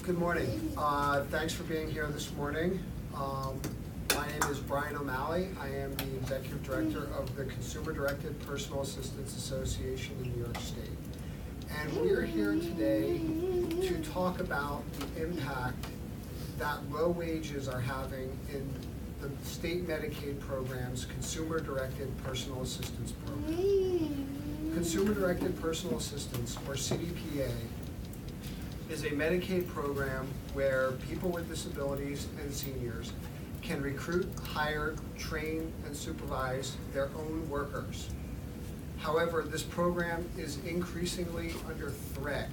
Good morning. Thanks for being here this morning. My name is Brian O'Malley. I am the Executive Director of the Consumer Directed Personal Assistance Association in New York State. And we are here today to talk about the impact that low wages are having in the state Medicaid program's Consumer Directed Personal Assistance Program. Consumer Directed Personal Assistance, or CDPA, is a Medicaid program where people with disabilities and seniors can recruit, hire, train, and supervise their own workers. However, this program is increasingly under threat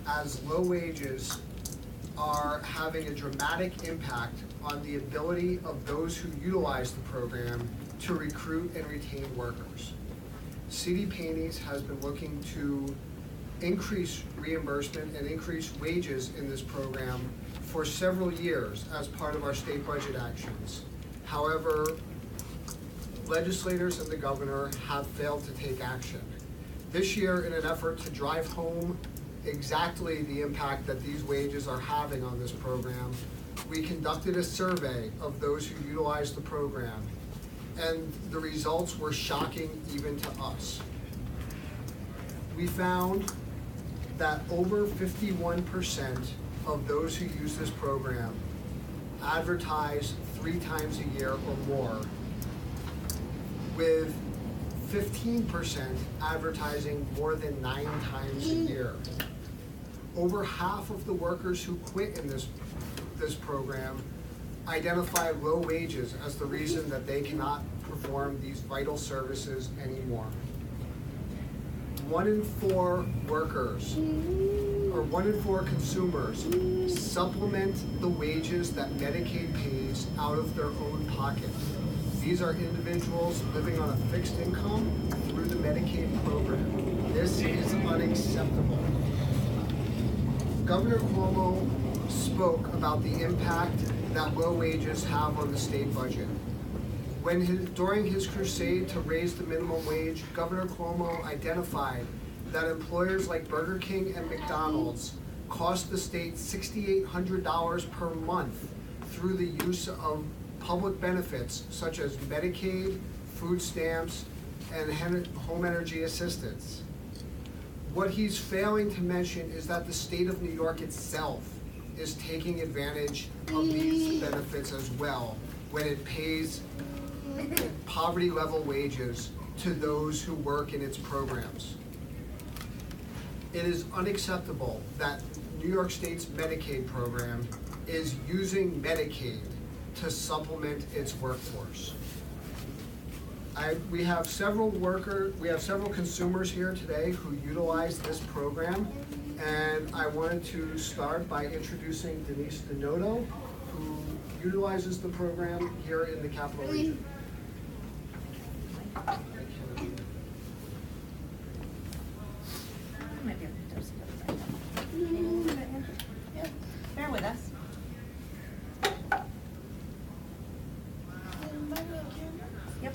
as low wages are having a dramatic impact on the ability of those who utilize the program to recruit and retain workers. CDPA has been looking to increase reimbursement and increase wages in this program for several years as part of our state budget actions. However, legislators and the governor have failed to take action. This year, in an effort to drive home exactly the impact that these wages are having on this program, we conducted a survey of those who utilize the program, and the results were shocking even to us. We found that over 51% of those who use this program advertise 3 times a year or more, with 15% advertising more than 9 times a year. Over half of the workers who quit in this program identify low wages as the reason that they cannot perform these vital services anymore. 1 in 4 workers, or 1 in 4 consumers, supplement the wages that Medicaid pays out of their own pocket. These are individuals living on a fixed income through the Medicaid program. This is unacceptable. Governor Cuomo spoke about the impact that low wages have on the state budget. During his crusade to raise the minimum wage, Governor Cuomo identified that employers like Burger King and McDonald's cost the state $6,800 per month through the use of public benefits such as Medicaid, food stamps, and home energy assistance. What he's failing to mention is that the state of New York itself is taking advantage of these benefits as well when it pays poverty level wages to those who work in its programs. It is unacceptable that New York State's Medicaid program is using Medicaid to supplement its workforce. We have several consumers here today who utilize this program, and I wanted to start by introducing Denise Denoto, who utilizes the program here in the Capital Region. Bear with us. Yep.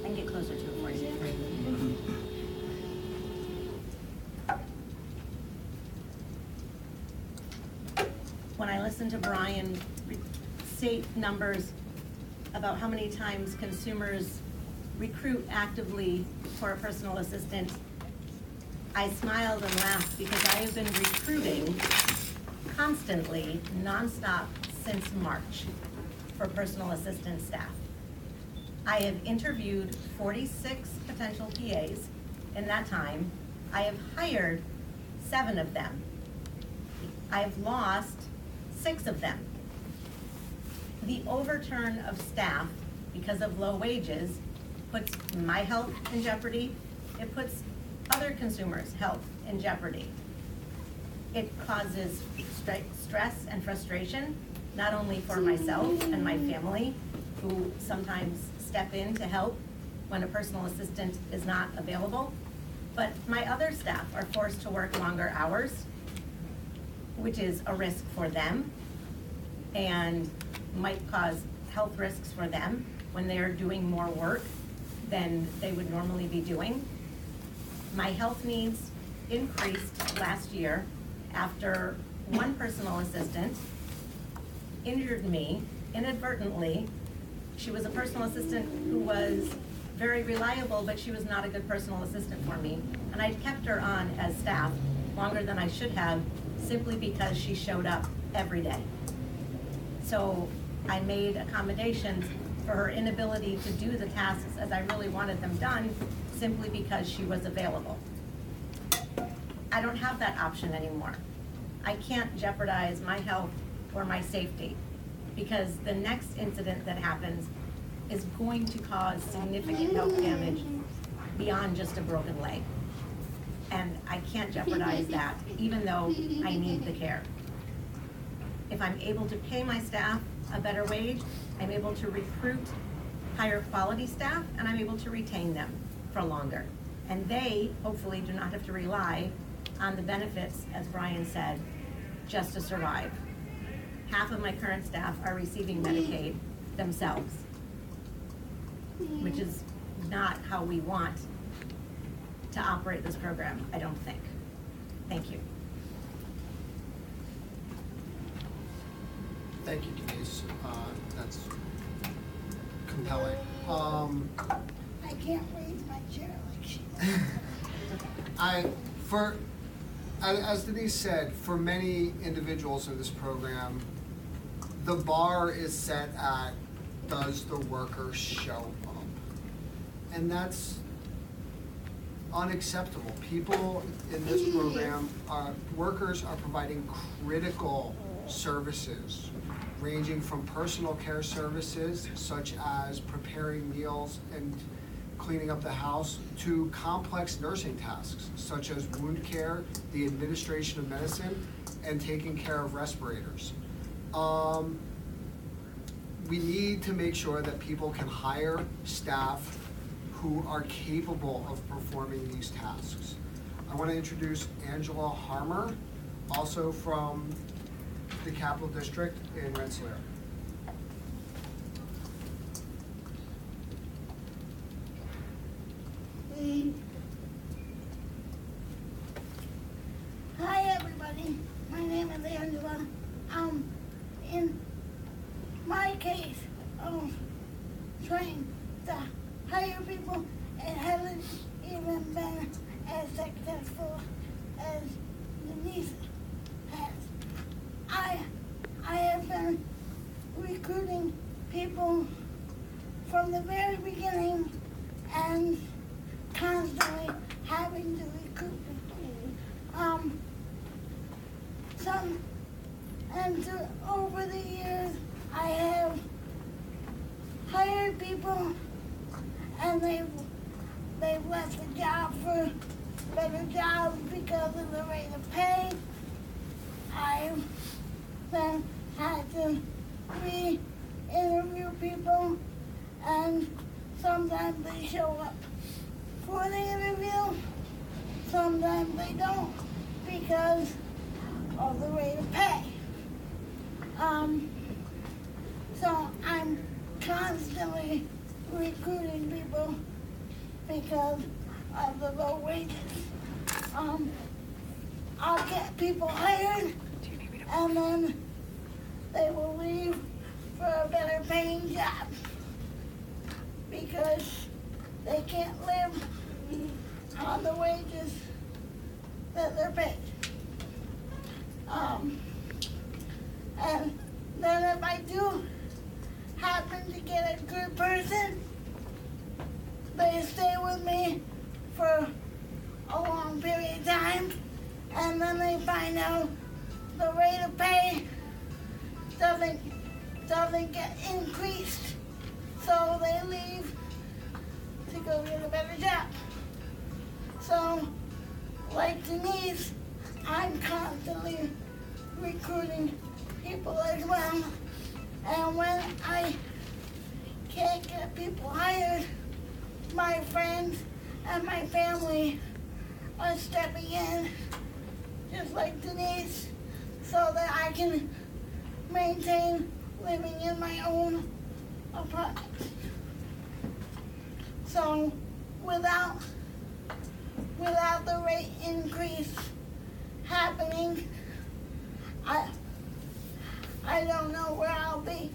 And get closer to it for you. When I listened to Brian state numbers about how many times consumers recruit actively for a personal assistant, I smiled and laughed because I have been recruiting constantly, nonstop, since March for personal assistant staff. I have interviewed 46 potential PAs in that time. I have hired 7 of them. I have lost 6 of them. The overturn of staff because of low wages puts my health in jeopardy. It puts other consumers' health in jeopardy. It causes stress and frustration, not only for myself and my family, who sometimes step in to help when a personal assistant is not available, but my other staff are forced to work longer hours. which is a risk for them and might cause health risks for them when they're doing more work than they would normally be doing. My health needs increased last year after one personal assistant injured me inadvertently. She was a personal assistant who was very reliable, but she was not a good personal assistant for me. And I kept her on as staff longer than I should have, simply because she showed up every day. So I made accommodations for her inability to do the tasks as I really wanted them done, simply because she was available. I don't have that option anymore. I can't jeopardize my health or my safety, because the next incident that happens is going to cause significant health damage beyond just a broken leg. And I can't jeopardize that, even though I need the care. If I'm able to pay my staff a better wage, I'm able to recruit higher quality staff, and I'm able to retain them for longer. And they hopefully do not have to rely on the benefits, as Brian said, just to survive. Half of my current staff are receiving Medicaid themselves, which is not how we want to operate this program, I don't think. Thank you. Thank you, Denise. That's compelling. I can't raise my chair like she does. As Denise said, for many individuals in this program, the bar is set at, does the worker show up? And that's unacceptable. People in this program, workers are providing critical services, ranging from personal care services, such as preparing meals and cleaning up the house, to complex nursing tasks, such as wound care, the administration of medicine, and taking care of respirators. We need to make sure that people can hire staff who are capable of performing these tasks. I want to introduce Angela Harmer, also from the Capital District in Rensselaer. Hi everybody, my name is Angela. In my case of trying to hire people, it hasn't even been as successful as Denise has. I have been recruiting people from the very beginning and constantly having to recruit people. Over the years, I have hired people, and they've left the job for better jobs because of the rate of pay. I've then had to re-interview people, and sometimes they show up for the interview, sometimes they don't because of the rate of pay. So I'm constantly recruiting people because of the low wages. I'll get people hired, and then they will leave for a better paying job because they can't live on the wages that they're paid. And then if I do happen to get a good person, they stay with me for a long period of time, and then they find out the rate of pay doesn't get increased, so they leave to go get a better job. So, like Denise, I'm constantly recruiting people as well, and when I can't get people hired, my friends and my family are stepping in, just like Denise so that I can maintain living in my own apartment. So without the rate increase happening, I don't know where I'll be.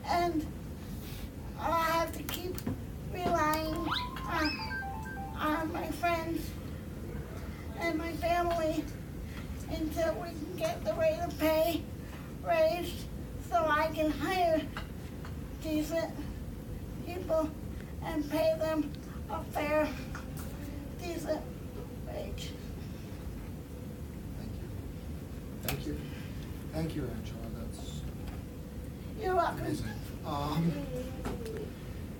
And I have to keep relying on my friends and my family until we can get the rate of pay raised so I can hire decent people and pay them a fair, decent wage. Thank you. Thank you, Angela. That's You're welcome. amazing.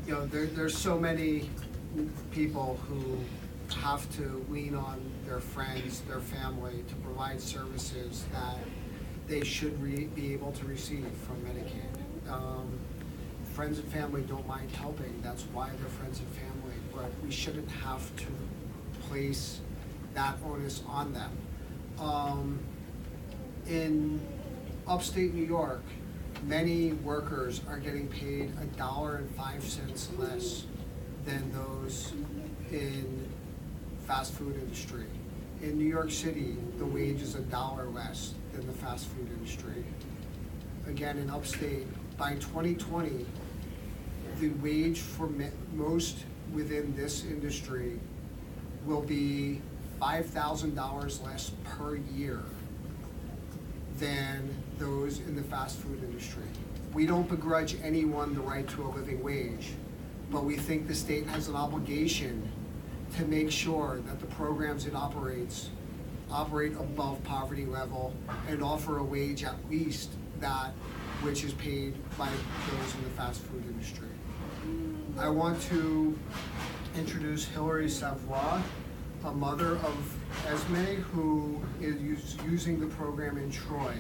You know, there's so many people who have to lean on their friends, their family to provide services that they should be able to receive from Medicaid. Friends and family don't mind helping, that's why they're friends and family, but we shouldn't have to place that onus on them. In upstate New York, many workers are getting paid $1.05 less than those in fast food industry. In New York City, the wage is $1 less than the fast food industry. Again, in upstate, by 2020, the wage for most within this industry will be $5,000 less per year than those in the fast food industry. We don't begrudge anyone the right to a living wage, but we think the state has an obligation to make sure that the programs it operates operate above poverty level and offer a wage at least that which is paid by those in the fast food industry. I want to introduce Hilary Savoy, a mother of Esme, who is using the program in Troy.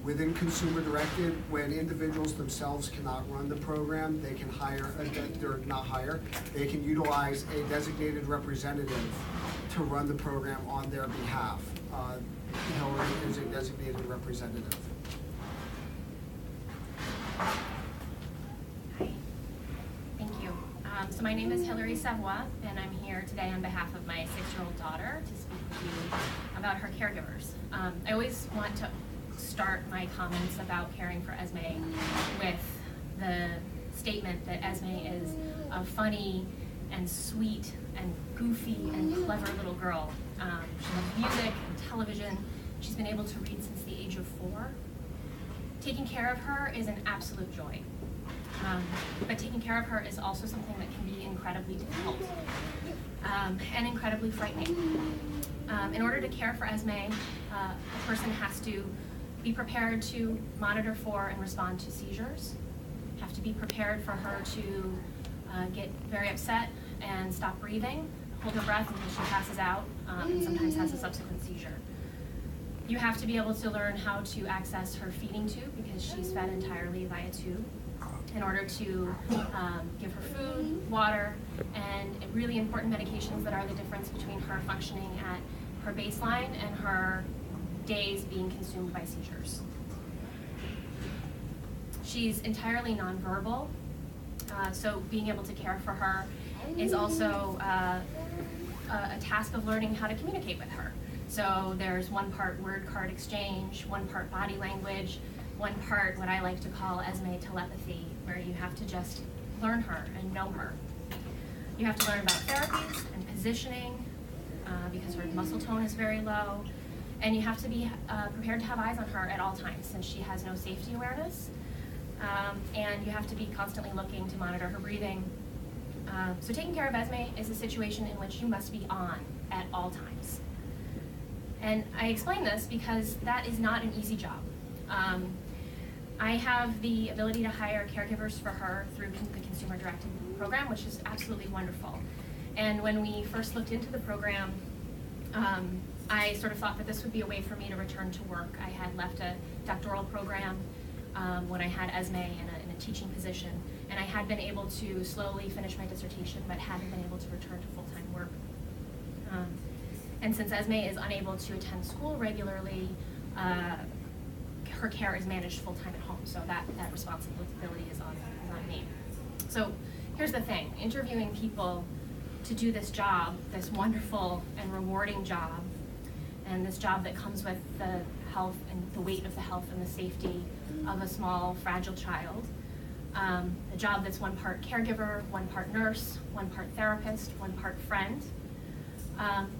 Within Consumer Directed, when individuals themselves cannot run the program, they can they can utilize a designated representative to run the program on their behalf. Hillary is a designated representative. Hi. Thank you. So my name is Hilary Savoy, and I'm here today on behalf of my 6-year-old daughter to speak with you about her caregivers. I always want to start my comments about caring for Esme with the statement that Esme is a funny and sweet and goofy and clever little girl. She loves music and television. She's been able to read since the age of 4. Taking care of her is an absolute joy. But taking care of her is also something that can be incredibly difficult and incredibly frightening. In order to care for Esme, a person has to be prepared to monitor for and respond to seizures, have to be prepared for her to get very upset and stop breathing, hold her breath until she passes out, and sometimes has a subsequent seizure. You have to be able to learn how to access her feeding tube because she's fed entirely via tube in order to give her food, water, and really important medications that are the difference between her functioning at her baseline and her days being consumed by seizures. She's entirely nonverbal, so being able to care for her is also a task of learning how to communicate with her. So there's one part word card exchange, one part body language, one part what I like to call Esme telepathy, where you have to just learn her and know her. You have to learn about therapies and positioning because her muscle tone is very low, and you have to be prepared to have eyes on her at all times since she has no safety awareness, and you have to be constantly looking to monitor her breathing. So taking care of Esme is a situation in which you must be on at all times. And I explain this because that is not an easy job. I have the ability to hire caregivers for her through the Consumer Directed program, which is absolutely wonderful. And when we first looked into the program, I sort of thought that this would be a way for me to return to work. I had left a doctoral program when I had Esme in a teaching position, and I had been able to slowly finish my dissertation, but hadn't been able to return to full-time work. And since Esme is unable to attend school regularly, her care is managed full-time at home, so that responsibility is on me. So here's the thing, interviewing people to do this job, this wonderful and rewarding job, and this job that comes with the health and the weight of the health and the safety of a small, fragile child, a job that's one part caregiver, one part nurse, one part therapist, one part friend,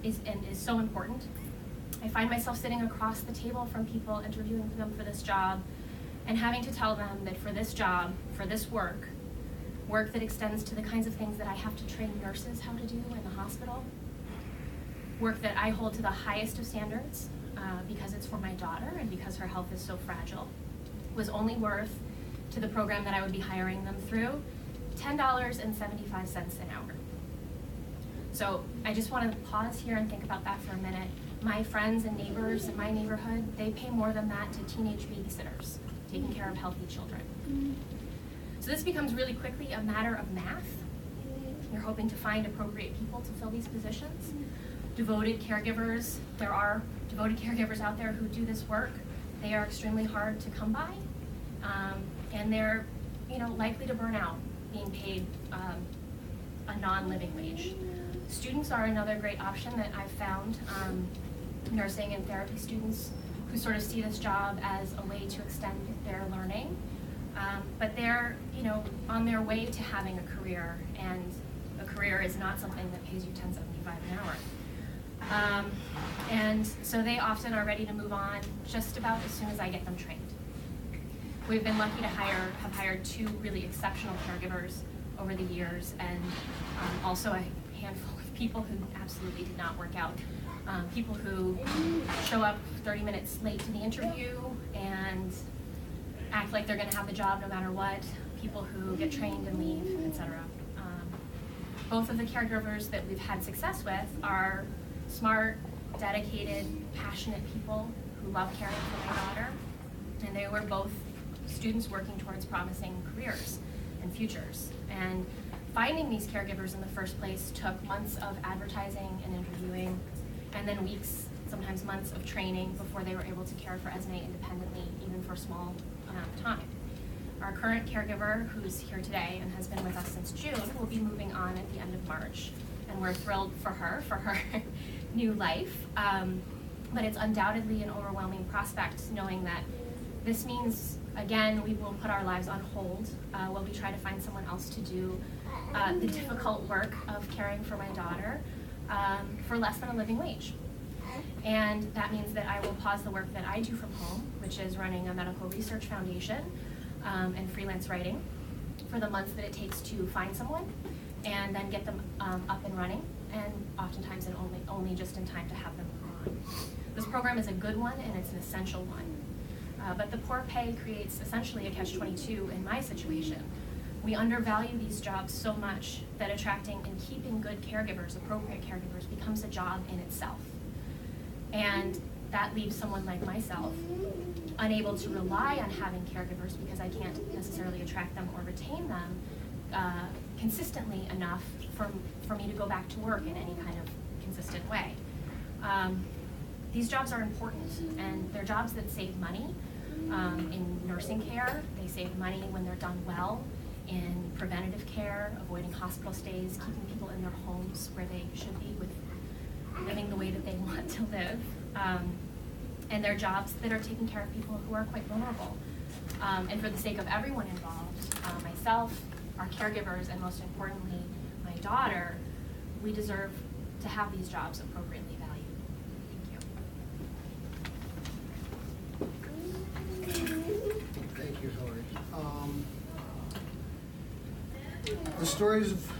is so important. I find myself sitting across the table from people, interviewing them for this job, and having to tell them that for this job, for this work that extends to the kinds of things that I have to train nurses how to do in the hospital, work that I hold to the highest of standards because it's for my daughter and because her health is so fragile, was only worth to the program that I would be hiring them through $10.75 an hour. So I just want to pause here and think about that for a minute. My friends and neighbors in my neighborhood, they pay more than that to teenage babysitters taking care of healthy children. So this becomes really quickly a matter of math. You're hoping to find appropriate people to fill these positions. Devoted caregivers, there are devoted caregivers out there who do this work. They are extremely hard to come by, and they're likely to burn out being paid a non-living wage. Students are another great option that I've found. Nursing and therapy students who sort of see this job as a way to extend their learning, but they're on their way to having a career, and a career is not something that pays you $10.75 an hour. And so they often are ready to move on just about as soon as I get them trained. We've been lucky to have hired 2 really exceptional caregivers over the years, and also a handful of people who absolutely did not work out. People who show up 30 minutes late to the interview and act like they're going to have the job no matter what, people who get trained and leave, etc. Both of the caregivers that we've had success with are smart, dedicated, passionate people who love caring for my daughter, and they were both students working towards promising careers and futures. And finding these caregivers in the first place took months of advertising and interviewing, and then weeks, sometimes months of training before they were able to care for Esme independently, even for a small amount of time. Our current caregiver, who's here today and has been with us since June, will be moving on at the end of March, and we're thrilled for her new life. But it's undoubtedly an overwhelming prospect, knowing that this means, again, we will put our lives on hold while we try to find someone else to do the difficult work of caring for my daughter for less than a living wage. And that means that I will pause the work that I do from home, which is running a medical research foundation and freelance writing, for the months that it takes to find someone and then get them up and running, and oftentimes only just in time to have them on. This program is a good one and it's an essential one. But the poor pay creates essentially a catch-22 in my situation. We undervalue these jobs so much that attracting and keeping good caregivers, appropriate caregivers, becomes a job in itself. And that leaves someone like myself unable to rely on having caregivers because I can't necessarily attract them or retain them consistently enough for me to go back to work in any kind of consistent way. These jobs are important, and they're jobs that save money in nursing care. They save money when they're done well in preventative care, avoiding hospital stays, keeping people in their homes where they should be with living the way that they want to live. And they're jobs that are taking care of people who are quite vulnerable. And for the sake of everyone involved, myself, our caregivers, and most importantly, my daughter, we deserve to have these jobs appropriately valued. Thank you. Thank you, Hillary. The stories of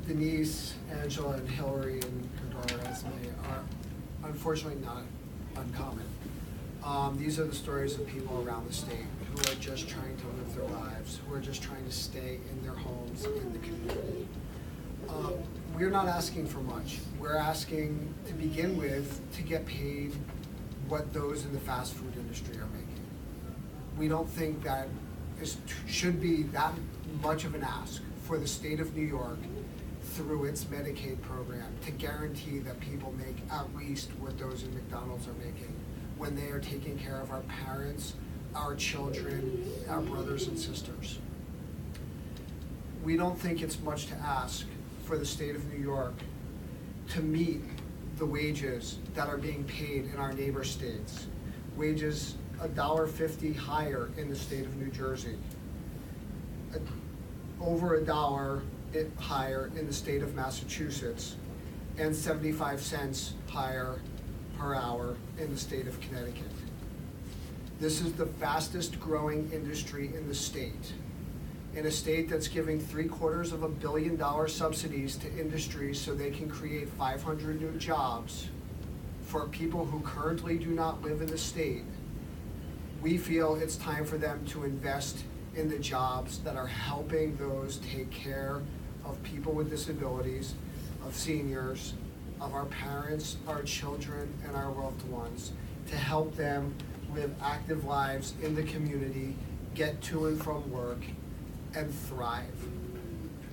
Denise, Angela, and Hillary and her daughter Esme are unfortunately not uncommon. These are the stories of people around the state who are just trying to live their lives, who are just trying to stay in their homes, in the community. We're not asking for much. We're asking, to begin with, to get paid what those in the fast food industry are making. We don't think that should be that much of an ask for the state of New York through its Medicaid program to guarantee that people make at least what those in McDonald's are making when they are taking care of our parents, our children, our brothers and sisters. We don't think it's much to ask for the state of New York to meet the wages that are being paid in our neighbor states. Wages $1.50 higher in the state of New Jersey, over $1 higher in the state of Massachusetts, and 75 cents higher per hour in the state of Connecticut. This is the fastest growing industry in the state. In a state that's giving $750 million subsidies to industries so they can create 500 new jobs for people who currently do not live in the state, we feel it's time for them to invest in the jobs that are helping those take care of people with disabilities, of seniors, of our parents, our children, and our loved ones, to help them live active lives in the community, get to and from work, and thrive.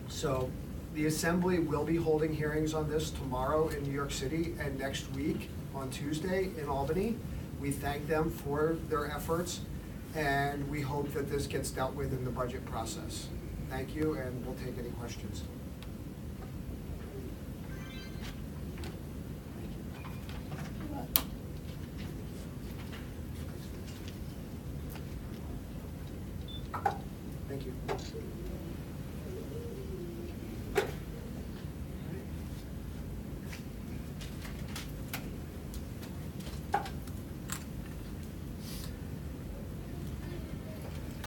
So the Assembly will be holding hearings on this tomorrow in New York City and next week on Tuesday in Albany. We thank them for their efforts, and we hope that this gets dealt with in the budget process. Thank you, and we'll take any questions.